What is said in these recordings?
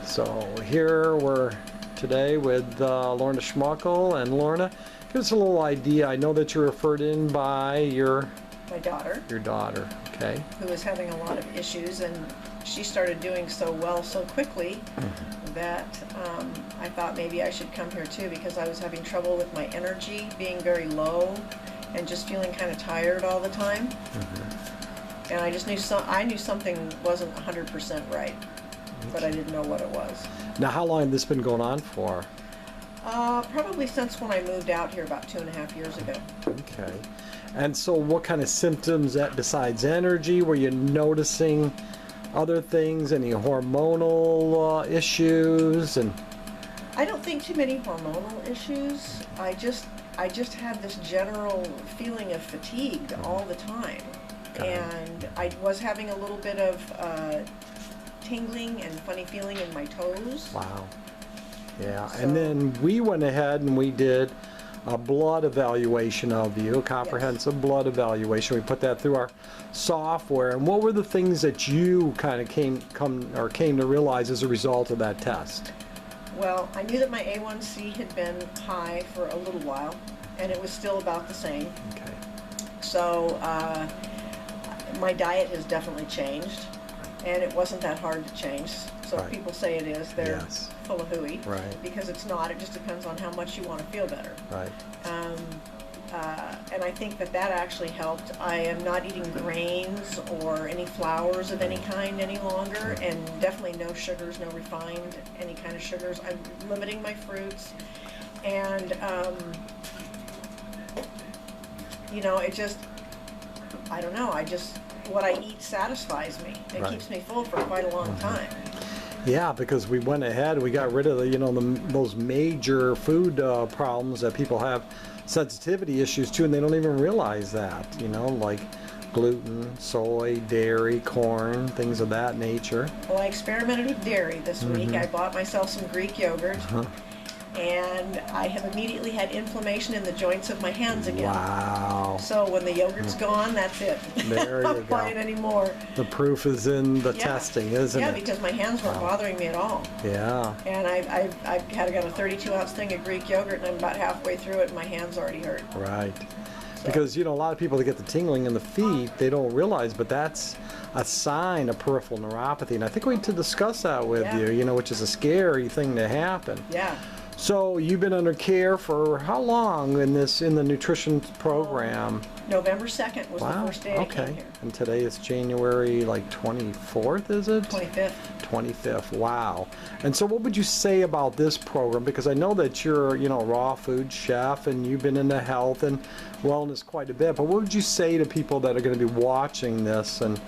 So here we're today with Lorna Schmuckel, and Lorna, give us a little idea. I know that you're referred in by my daughter. Your daughter, okay. Who was having a lot of issues, and she started doing so well so quickly that I thought maybe I should come here too, because I was having trouble with my energy being very low and just feeling kind of tired all the time. And I just knew I knew something wasn't 100% right, but I didn't know what it was. Now, how long has this been going on for? Probably since when I moved out here about 2.5 years ago. Okay. And so what kind of symptoms, besides energy, were you noticing other things, any hormonal issues? And I don't think too many hormonal issues. I just had this general feeling of fatigue all the time. And I was having a little bit of tingling and funny feeling in my toes. Wow. Yeah, so, and then we went ahead and we did a blood evaluation of you, a comprehensive blood evaluation. We put that through our software. And what were the things that you kind of came to realize as a result of that test? Well, I knew that my A1C had been high for a little while, and it was still about the same. Okay. So my diet has definitely changed, and it wasn't that hard to change. So if people say it is, they're full of hooey. Right. Because it's not. It just depends on how much you want to feel better. Right. And I think that actually helped. I am not eating grains or any flours of any kind any longer, and definitely no sugars, no refined any kind of sugars. I'm limiting my fruits, and you know, it just, I don't know, what I eat satisfies me. It keeps me full for quite a long time. Yeah, because we went ahead, we got rid of those major food problems that people have sensitivity issues to, and they don't even realize that, like gluten, soy, dairy, corn, things of that nature. Well, I experimented with dairy this week. I bought myself some Greek yogurt. And I have immediately had inflammation in the joints of my hands again. Wow. So when the yogurt's gone, that's it. There you I'm not buying anymore. The proof is in the testing, isn't it? Yeah, because my hands weren't bothering me at all. Yeah. And I've got a 32-ounce thing of Greek yogurt, and I'm about halfway through it, and my hands already hurt. Right. So. Because, a lot of people that get the tingling in the feet, they don't realize, but that's a sign of peripheral neuropathy. And I think we need to discuss that with you, which is a scary thing to happen. Yeah. So you've been under care for how long in the nutrition program? November 2nd was the first day I came here. And today is January 24th, is it? 25th. 25th. Wow. And so what would you say about this program? Because I know that you're, a raw food chef, and you've been into health and wellness quite a bit. But what would you say to people that are going to be watching this, and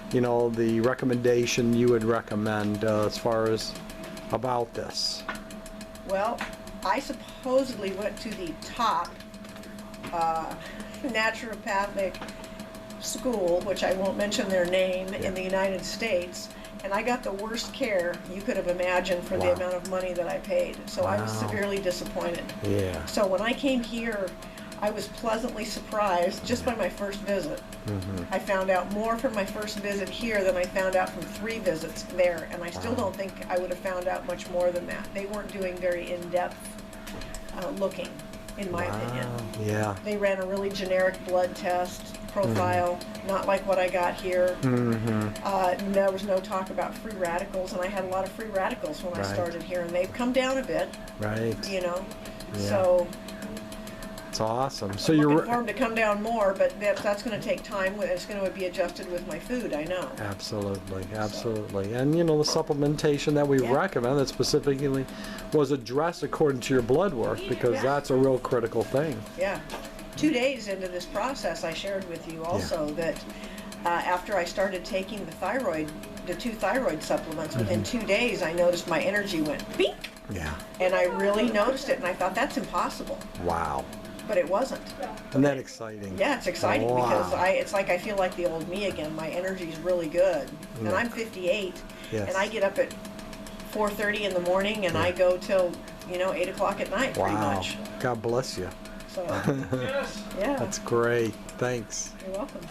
the recommendation you would recommend as far as about this? Well, I supposedly went to the top naturopathic school, which I won't mention their name, in the United States, and I got the worst care you could have imagined for the amount of money that I paid. So I was severely disappointed. Yeah. So when I came here, I was pleasantly surprised just by my first visit. I found out more from my first visit here than I found out from 3 visits there, and I still don't think I would have found out much more than that. They weren't doing very in-depth looking, in my opinion. Yeah. They ran a really generic blood test profile, not like what I got here. There was no talk about free radicals, and I had a lot of free radicals when I started here, and they've come down a bit. Right. So it's awesome. So you're looking for them to come down more, but that's going to take time. It's going to be adjusted with my food, I know. Absolutely, absolutely. And the supplementation that we recommend that specifically was addressed according to your blood work, because that's a real critical thing. Yeah. 2 days into this process, I shared with you also that after I started taking the 2 thyroid supplements, within 2 days I noticed my energy went beep. Yeah. And I really noticed it, and I thought, that's impossible. Wow. But it wasn't. Isn't that exciting? Yeah, it's exciting because it's like I feel like the old me again. My energy's really good. And I'm 58, and I get up at 4:30 in the morning, and I go till 8 o'clock at night, pretty much. God bless you. So, yeah. That's great. Thanks. You're welcome.